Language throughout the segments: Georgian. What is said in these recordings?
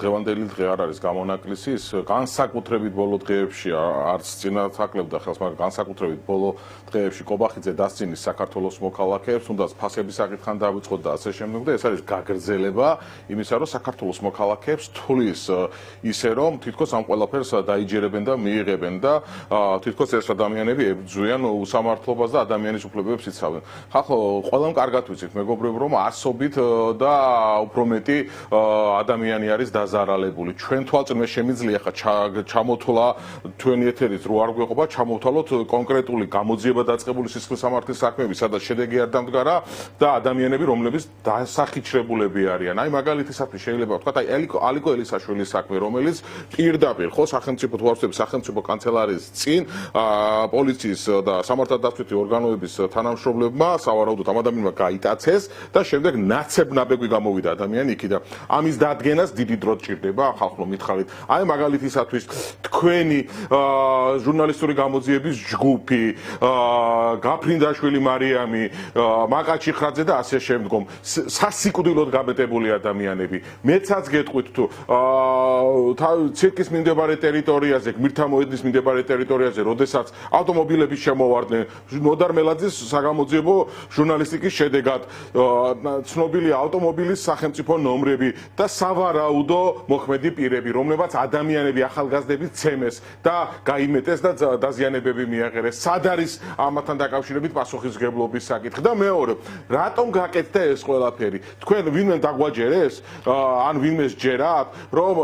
დღევანდელი დღე არ არის გამონაკლისი, ის განსაკუთრებით ბოლო დღეებში არც წინათაკლებდა ხელს, მაგრამ განსაკუთრებით ბოლო დღეებში კობახიძე დასცინის საქართველოს მოქალაქეებს, თუნდაც ფასების საკითხთან დავიწყოთ და ასე შემდეგ და ეს არის გაგრძელება იმისა, რომ საქართველოს მოქალაქეებს თulis ისე რომ თითქოს ამ ყველაფერს დაიჯერებენ და მიიღებენ და თითქოს ეს ადამიანები ებრძვიან უსამართლობას და ადამიანის უფლებებს იცავენ. ხახო ყველამ კარგად ვიცით მეგობრებო რომ ასობით და უფრო მეტი ადამიანი არის დაზარალებული. ჩვენ თვალწინ შემიძლია ხა ჩამოთვლა თქვენი ეთერით რო არ გვეყობა, ჩამოვთვალოთ კონკრეტული გამოძიება დაწყებული სისხლის სამართლის საქმეები, სადაც შედეგი არ დამდგარა და ადამიანები, რომლებიც დასახიჩრებულები არიან. აი მაგალითისათვის შეიძლება ვთქვათ, აი ალიკო ელისაშვილის საქმე, რომელიც პირდაპირ ხო სახელმწიფო თვალსაჩინო სახელმწიფო კანცელარიის წინ პოლიციის და სამართალდაცვითი ორგანოების თანამშრომლებმა სავარაუდოდ ამ ადამიანმა გაიტაცეს და შემდეგ ნაცებ-ნაბეგვი გამოვიდა ადამიანი იქიდან. ამის დადგენას დიდი დრო ჭირდება, ხალხო მითხარით. აი მაგალითისათვის თქვენი ჟურნალისტური გამოძიების ჯგუფი, გაფრინდაშვილი მარიამი, მაკაჩი ხრაძე და ასე შემდგომ სასიკვდილოდ გაბედებული ადამიანები. მეცაც გეტყვით თუ ცირკის მიმდებარე ტერიტორიაზე, გმირთა მოედნის მიმდებარე ტერიტორიაზე, როდესაც ავტომობილების შემოვარდნენ, ნოდარ მელაძის საგამოძიებო ჟურნალისტიკის შედეგად ცნობილი ავტომობილის სახელმწიფო ნომრები და სავარაუდო მოქმედი პირები, რომლებაც ადამიანები ახალგაზრდები ცემეს და გაიმეტეს და დაზიანებები მიაღერეს. სად არის ამათთან დაკავშირებით პასუხისმგებლობის საკითხი და მეორე, რატომ გაკეთდა ეს ყველაფერი? თქვენ ვინმე დაგვაჯერეს? ან ვინმე სჯერათ, რომ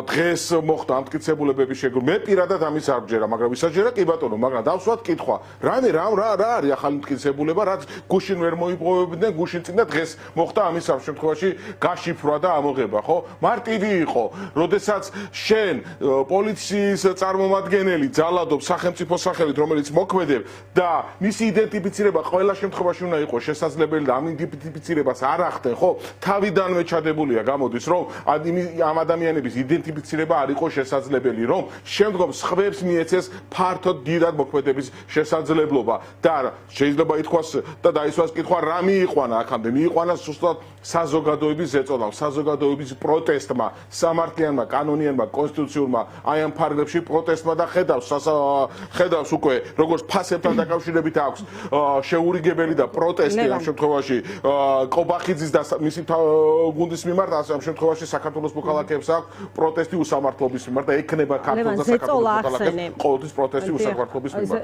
დღეს მოხდა ამტკიცებულებების შეგროვება? მე პირადად ამის არ ვჯერა, მაგრამ ვისაჯერა კი ბატონო, მაგრამ დავსვათ კითხვა. რა არის ახალი მტკიცებულება, რაც გუშინ ვერ მოიპოვებდნენ, გუშინ წინ და დღეს მოხდა ამის ამ შემთხვევაში გაშიფრვა და ამოღება, ხო? მარტივი იყო, როდესაც შენ პოლიციის წარმომადგენელი ძალადობს სახელმწიფო სახელით, რომელიც მოქმედებს და მისი იდენტიფიცირება ყველა შემთხვევაში უნდა იყოს შესაძლებელი და ამ იდენტიფიცირებას არ ახდენ, ხო? თავიდანვე ჩადებულია, გამოდის, რომ ამ ადამიანების იდენტიფიცირება არ იყოს შესაძლებელი, რომ შემდგომ სხვებს მიეცეს ფართოდ დიდად მოქმედების შესაძლებლობა და შეიძლება ითქვას და დაისვას კითხვა რა მიიყვანა აქამდე? მიიყვანა სუსტად საზოგადოების ზეწოლამ, საზოგადოების პროტესტმა, სამართლიანმა, კანონიანმა, კონსტიტუციურმა აი ამ ფარგლებში პროტესტმა და ხედავს უკვე როგორც ფასებთან დაკავშირებით აქვს შეურიგებელი და პროტესტი ამ შემთხვევაში კობახიძის და მისი გუნდის მიმართ, ამ შემთხვევაში საქართველოს მოქალაქეებს აქვს პროტესტი უსამართლობის მიმართ და ექნება ქართულ და საქართველოს მოქალაქეებს ყოველთვის პროტესტი უსამართლობის მიმართ.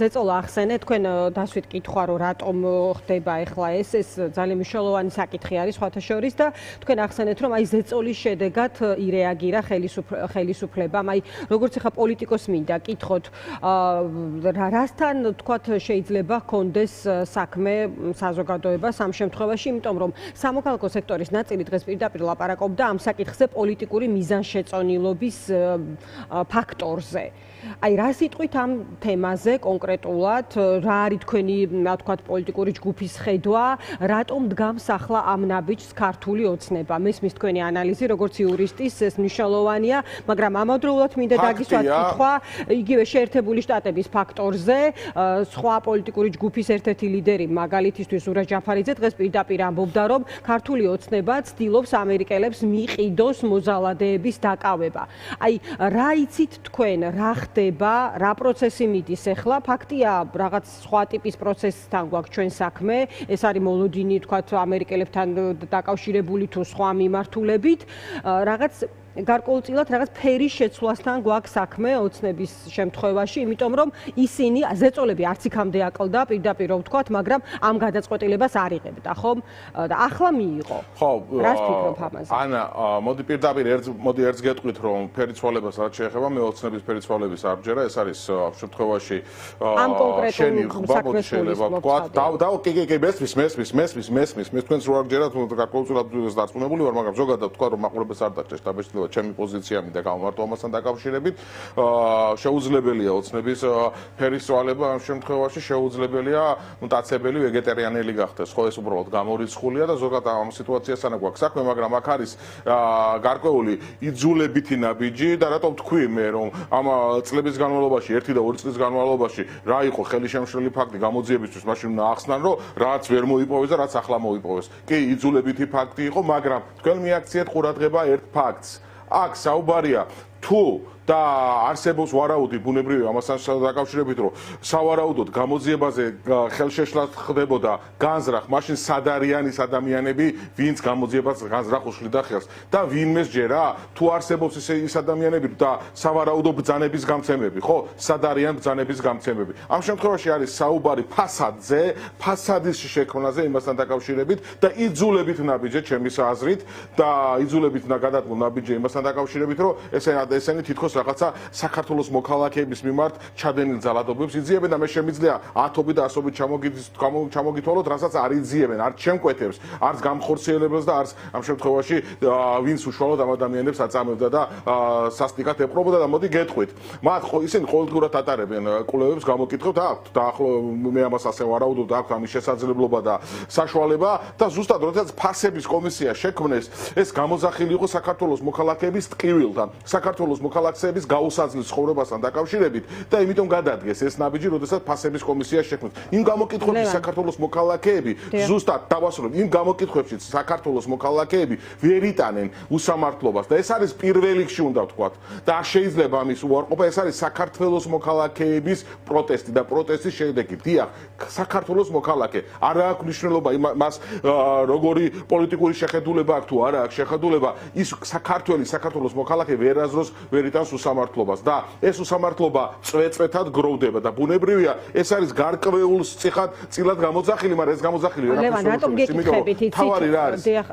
ზეწოლა ახსენე, თქვენ დასვით კითხვა რომ რატომ ხდება ახლა ეს ძალიან მნიშვნელოვანი საკითხი არის სხვათა შორის და თქვენ ახსენეთ რომ აი ზეწოლის შედეგად ირეაგირა ხელისუფლებამ. აი როგორც ახლა პოლიტიკოს მინდა კითხოთ, რასთან თქვათ შეიძლება ჰქონდეს საქმე საზოგადოებას ამ შემთხვევაში, იმიტომ რომ სამოქალაქო სექტორის ნაწილი დღეს პირდაპირ ლაპარაკობდა ამ საკითხზე პოლიტიკური მიზანშეწონილობის ფაქტორზე. აი რა სიტყვით ამ თემაზე კონკრეტულად, რა არის თქვენი, რა ვთქვათ, პოლიტიკური ჯგუფის ხედვა, რატომ დგამს ახლა ამ ნაბიჯს ქართული ოცნება? მესმის თქვენი ანალიზი, როგორც იურისტის, ეს მნიშვნელოვანია, მაგრამ ამავდროულად მინდა დაგისვათ კითხვა იგივე შეერთებული შტატების ფაქტორზე, სხვა პოლიტიკური ჯგუფის ერთ-ერთი ლიდერი, მაგალითისთვის ზურაბ ჯაფარიძე დღეს პირდაპირ ამბობდა, რომ ქართული ოცნება ცდილობს ამერიკელებს მიყიდოს მოზალადეების დაკავება. აი რა იცით თქვენ, რა ხდება, რა პროცესი მიდის ახლა? ფაქტია, რაღაც სხვა ტიპის პროცესთან გვაქვს ჩვენ საქმე, ეს არის მოლოდინი, თქვათ, ამერიკელებთან დაკავშირებული თუ სხვა მიმართულებით, რაღაც გარკვეულწილად რაღაც ფერის შეცვლასთან გვაქვს საქმე ოცნების შემთხვევაში, იმიტომ რომ ისინი ზეწოლები არც იქამდე აკლდა პირდაპირ რომ ვთქვათ, მაგრამ ამ გადაწყვეტილებას არ იღებდა, ხო? და ახლა მიიღო. ხო, რას ფიქრობ ამაზე? ანა, მოდი პირდაპირ ერთს გეტყვით, რომ ფერიცვალებას რაც შეეხება, მე ოცნების ფერიცვალების არ ვჯერა, ეს არის ამ შემთხვევაში ამ კონკრეტულ საქმეს შეიძლება ვთქვათ. კი, მესმის, თქვენს რო არ ვჯერათ, გარკვეულწილად დარწმუნებული ვარ, მაგრამ ზოგადად ვთქვათ, რომ მაყურებელს არ დაჭერს დაბეჭდილება ჩემი პოზიცია მინდა გამომართო ამასთან დაკავშირებით. შეუძლებელია ოცნების ფერისცვალება ამ შემთხვევაში, შეუძლებელია მტაცებელი ვეგეტარიანელი გახდეს, ხო ეს უბრალოდ გამორიცხულია და ზოგადად ამ სიტუაციასთან გვაქვს საქმე, მაგრამ აქ არის გარკვეული იძულებითი ნაბიჯი და რატომ თქვი მე რომ ამ წლების განმავლობაში, 1 და 2 წლის განმავლობაში რა იყო ხელისშემშლელი ფაქტი გამოძიებისთვის, მაშინ უნდა ახსნან, რომ რაც ვერ მოიპოვეს და რაც ახლა მოიპოვეს. კი იძულებითი ფაქტი იყო, მაგრამ თქვენ მიაქციეთ ყურადღება ერთ ფაქტს. აქ საუბარია თუ და არსებობს ვარაუდი ბუნებრივია ამასთან დაკავშირებით, რომ სავარაუდოდ გამოძიებაზე ხელშეშლა ხდებოდა განზრახ, მაშინ სად არიან ის ადამიანები, ვინც გამოძიებას განზრახ უშლიდა ხელს და ვინმეს ჯერა, თუ არსებობს ის ადამიანები და სავარაუდო ბრძანების გამცემები, ხო? სად არიან ბრძანების გამცემები? ამ შემთხვევაში არის საუბარი ფასადზე, ფასადის შექმნაზე იმასთან დაკავშირებით და იძულებით ნაბიჯე ჩემის აზრით და იძულებით გადადგმულ ნაბიჯე იმასთან დაკავშირებით, რომ ესენი თითქოს რაღაცა საქართველოს მოქალაქეების მიმართ ჩადენილ ძალადობებს იძიებენ და მე შემიძლია ათობით და ასობით ჩამოგითვალოთ, რასაც არ იძიებენ, არც შემკვეთებს, არც გამხორციელებს და არც ამ შემთხვევაში ვინც უშუალოდ ამ ადამიანებს აწამებდა და სასტიკად ეპყრობოდა და მოდი გეტყვით. მათ ისინი ყოველდღურად ატარებენ კვლევებს, გამოკითხავთ, აქვთ და ახლა მე ამას ასე ვარაუდობ და აქვთ ამის შესაძლებლობა და საშუალება და ზუსტად როდესაც ფასების კომისია შექმნეს, ეს გამოძახილი იყო საქართველოს მოქალაქეების ტკივილთან, საქართველოს მოქალაქეების გაუსაძლის ცხოვრებასთან დაკავშირებით და იმიტომ გადადგეს ეს ნაბიჯი, როდესაც ფასების კომისია შექმნეს. იმ გამოკითხვებში საქართველოს მოქალაქეები ზუსტად დავასრულებ, იმ გამოკითხვებში საქართველოს მოქალაქეები ვერ იტანენ უსამართლობას და ეს არის პირველ რიგში უნდა ვთქვათ და არ შეიძლება ამის უარყოფა, ეს არის საქართველოს მოქალაქეების პროტესტი და პროტესტის შედეგი. დიახ, საქართველოს მოქალაქე არ აქვს მნიშვნელობა მას როგორი პოლიტიკური შეხედულება აქვს თუ არა აქვს შეხედულება, ის საქართველოს მოქალაქე ვერაზროს ვერ იტანს უსამართლობას და ეს უსამართლობა წვეწვეთად გროვდება და ბუნებრივია ეს არის გარკვეულ წილად გამოძახილი, მაგრამ ეს გამოძახილი ლევან, რატომ გეკითხებით იცით? დიახ,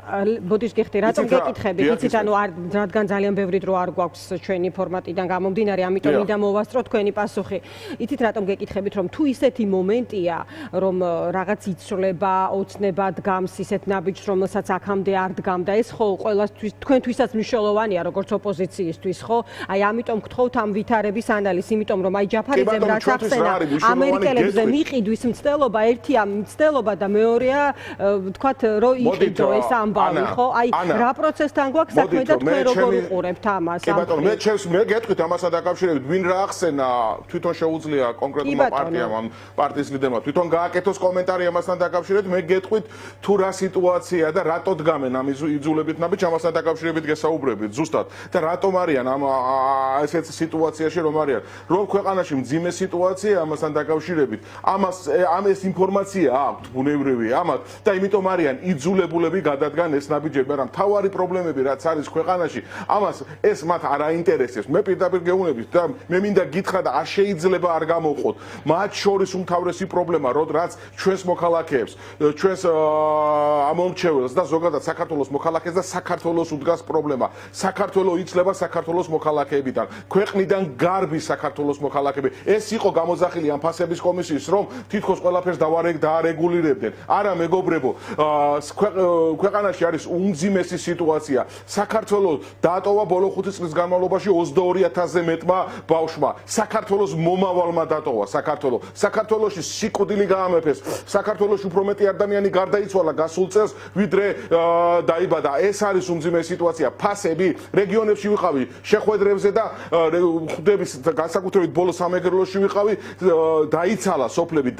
ბოდიშ გიხდი, რატომ გეკითხებით იცით? ანუ რადგან ძალიან ბევრი დრო არ გვაქვს ჩვენი ფორმატიდან გამომდინარე, ამიტომ მინდა მოვასწრო თქვენი პასუხი. იცით რატომ გეკითხებით, რომ თუ ისეთი მომენტია, რომ რაღაც იცვლება, ოცნება დგამს ისეთ ნაბიჯს, რომელსაც აქამდე არ დგამდა, ეს ხო ყველასთვის თქვენთვისაც მნიშვნელოვანია, როგორც ოპოზიციისთვის, ხო? აი ამიტომ გთხოვთ ამ ვითარების ანალიზს, იმიტომ რომ აი ჯაფარიძემ რაც ახსენა, ამერიკელებზე მიყიდვის მცდელობა, ერთია მცდელობა და მეორეა ვთქვათ, რომ იყიდო ეს ამბავი, ხო? აი რა პროცესთან გვაქვს საქმე და თქვენ როგორ უყურებთ ამას? კი ბატონო, მე გეტყვით ამასთან დაკავშირებით, ვინ რა ახსენა, თვითონ შეუძლია კონკრეტულმა პარტიამ, ამ პარტიის ლიდერმა თვითონ გააკეთოს კომენტარი ამასთან დაკავშირებით, მე გეტყვით თუ რა სიტუაციაა და რატო დგამენ ამ იძულებით ნაბიჯს ამასთან დაკავშირებით გესაუბრებით ზუსტად და რატომ არიან ამ ესეთ სიტუაციაში რომ არიან, რომ ქვეყანაში მძიმე სიტუაცია ამასთან დაკავშირებით, ამ ეს ინფორმაცია აქვთ ბუნებრივია ამათ და იმიტომ არიან იძულებულები გადადგან ეს ნაბიჯები, მაგრამ მთავარი პრობლემები რაც არის ქვეყანაში, ამას ეს მათ არ აინტერესებს. მე პირდაპირ გეუბნებით და მე მინდა გითხრა და არ შეიძლება არ გამოვყოთ. მათ შორის უმთავრესი პრობლემა, რაც ჩვენს მოქალაქეებს, ჩვენს ამომრჩეველს და ზოგადად საქართველოს მოქალაქეს და საქართველოს უდგას პრობლემა. საქართველო იცლება საქართველოს მოქალაქეებიდან, ქვეყნიდან გარბის საქართველოს მოქალაქეები. ეს იყო გამოძახილი ამ ფასების კომისიის, რომ თითქოს ყველაფერს დაარეგულირებდნენ. არა მეგობრებო, ქვეყანაში არის უმძიმესი სიტუაცია. საქართველოს დაატოვა ბოლო 5 წლის განმავლობაში 22,000-ზე მეტმა ბავშვმა. საქართველოს მომავალმა დატოვა საქართველოში სიკვდილი გაამეფეს. საქართველოში უფრო მეტი ადამიანი გარდაიცვალა გასულ წელს, ვიდრე დაიბადა. ეს არის უმძიმე სიტუაცია. ფასები რეგიონებში ვიყავი, შეხვედრებზე და ხვდების განსაკუთრებით ბოლო სამეგრელოში ვიყავი, დაიცალა სოფლები,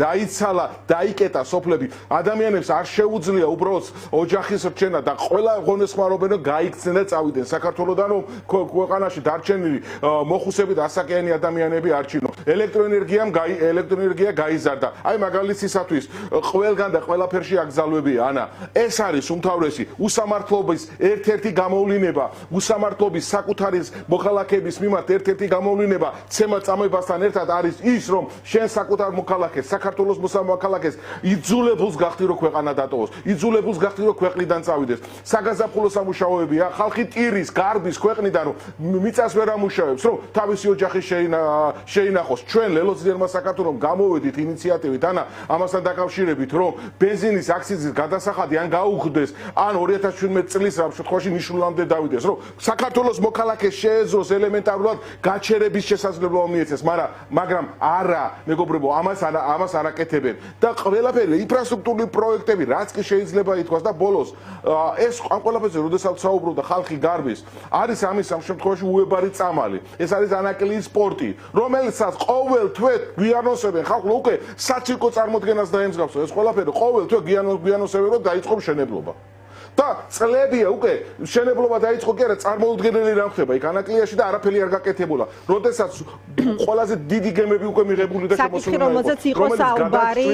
დაიკეტა სოფლები. ადამიანებს არ შეუძლია უბრალოდ ოჯახის რჩენა და ყველა ღონესხმარობენ რომ გაიქცნენ და წავიდნენ საქართველოდან, რომ ქვეყანაში დარჩენილი მოხუსები და ასაკიანი ადამიანები არჩინო. ელექტროენერგია გაიზარდა. აი მაგალითისათვის ყველგან და ყველაფერში აკრძალვებია. ანა, ეს არის უმთავრესი უსამართლობის ერთ-ერთი გამოვლინება, უსამართლობის საკუთარი მოქალაქეების მიმართ ერთ-ერთი გამოვლინება ცემა-წამებასთან ერთად არის ის, რომ შენ საკუთარ მოქალაქეს, საქართველოს მოქალაქეს იძულებულს გახდი, რომ ქვეყანა დატოვოს, იძულებულს გახდი, რომ ქვეყნიდან წავიდეს. საგაზაფხულო სამუშაოებია, ხალხი ტირის, გარბის ქვეყნიდან, რომ მიწას ვერ ამუშავებს, რომ თავისი ოჯახი შეინახოს. ჩვენ ლელოძიერმა საქართველოს გამოვედით ინიციატივით, ანა, ამასთან დაკავშირებით, რომ ბენზინის აქსიზის გადასახადი ან გაუხდეს, ან 2017 წლის ამ შემთხვევაში ნიშნულამდე დავიდეს, რომ საქართველოს მოქალაქეს შეეძლოს ელემენტარულად გაჩერების შესაძლებლობა მიეცეს, მაგრამ არა, მეგობრებო, ამას არ აკეთებენ. და ყველაფერი ინფრასტრუქტურული პროექტები, რაც კი შეიძლება ითქვას და ბოლოს ეს ამ ყველაფერზე როდესაც საუბრობდა ხალხი გარბის, არის ამის ამ შემთხვევაში უებარი წამალი. ეს არის ანაკლიის სპორტი, რომელსაც ყოველ თვე გვიანოსებენ ხალხს უკვე საცირკო წარმოდგენას დაემსგავსო. ეს ყველაფერი ყოველ თვე გვიანოსებენ რომ დაიწყო მშენებლობა. და წლებია უკვე მშენებლობა დაიწყო კი არა წარმოუდგენელი რამ ხდება იქ ანაკლიაში და არაფერი არ გაკეთებულა. როდესაც ყველაზე დიდი გემები უკვე მიღებული და შემოსული იყო. რომელზეც იყო საუბარი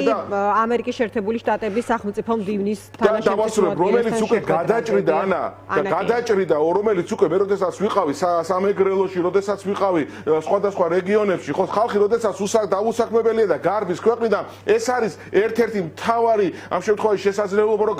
ამერიკის შეერთებული შტატების სახელმწიფო მდივნის თანაშემწე რომელიც უკვე გადაჭრიდა ანა და გადაჭრიდა რომელიც უკვე მე როდესაც ვიყავი სამეგრელოში, როდესაც ვიყავი სხვადასხვა რეგიონებში, ხო ხალხი როდესაც დაუსაქმებელია და გარბის ქვეყნიდან ეს არის ერთ-ერთი მთავარი ამ შემთხვევაში შესაძლებლობა რომ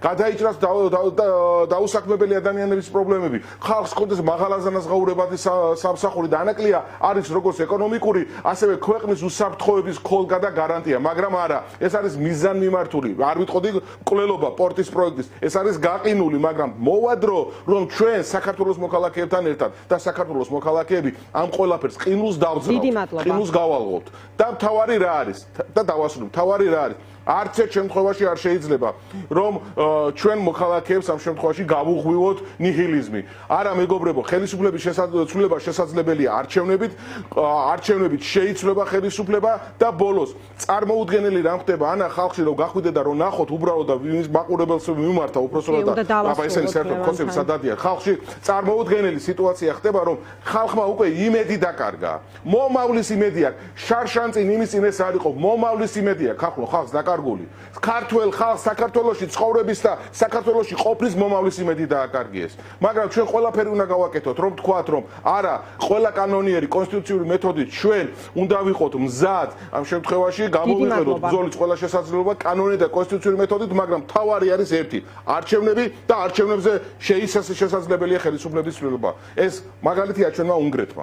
გადაიჭრას დაუსაქმებელი ადამიანების პრობლემები. ხალხს კონდეს მაღალაზანაზღაურებადი სამსახური და ანაკლია არის როგორც ეკონომიკური, ასევე ქვეყნის უსაფრთხოების ქოლგა და გარანტია, მაგრამ არა, ეს არის მიზანმიმართული. არ ვიტყოდი მკვლელობა პორტის პროექტის. ეს არის გაყინული, მაგრამ მოვადრო, რომ ჩვენ საქართველოს მოქალაქეებთან ერთად და საქართველოს მოქალაქეები ამ ყველაფერს ყინულს დავძრავთ, ყინულს გავალღოთ. და მთავარი რა არის? და დავასრულებ, მთავარი რა არის? არც ერთ შემთხვევაში არ შეიძლება რომ ჩვენ მოქალაქეებს ამ შემთხვევაში გავუღვივოთ ნიჰილიზმი. არა მეგობრებო, ხელისუფლების შესაძლებლობა შესაძლებელია არჩევნებით შეიცვლება ხელისუფლება და ბოლოს წარმოუდგენელი რამ ხდება ანა ხალხში რომ გახვიდე და რომ ნახოთ უბრალოდ და ვინც მაყურებელს მიმართა უпроსტოდ და აბა ეს არის საერთოდ კონცეფცია სადადია ხალხში წარმოუდგენელი სიტუაცია ხდება რომ ხალხმა უკვე იმედი დაკარგა მომავლის იმედი აქვს შარშანწინ იმის წინ ეს არ იყო მომავლის იმედი აქვს ხალხს დაკარგული ქართველ ხალხს საქართველოში ცხოვრების და საქართველოში ყოფნის მომავლის იმედი დააკარგიეს მაგრამ ჩვენ ყველაფერი უნდა გავაკეთოთ რომ თქვათ რომ არა ყველა კანონიერი კონსტიტუციური მეთოდით ჩვენ უნდა ვიყოთ მზად ამ შემთხვევაში გამოვიყენოთ ბრძოლის ყველა შესაძლებლობა კანონი და კონსტიტუციური მეთოდით მაგრამ თავარი არის ერთი არჩევნები და არჩევნებზე შესაძლებელია ხელისუფლების ცვლილება ეს მაგალითია ჩვენმა უნგრეთმა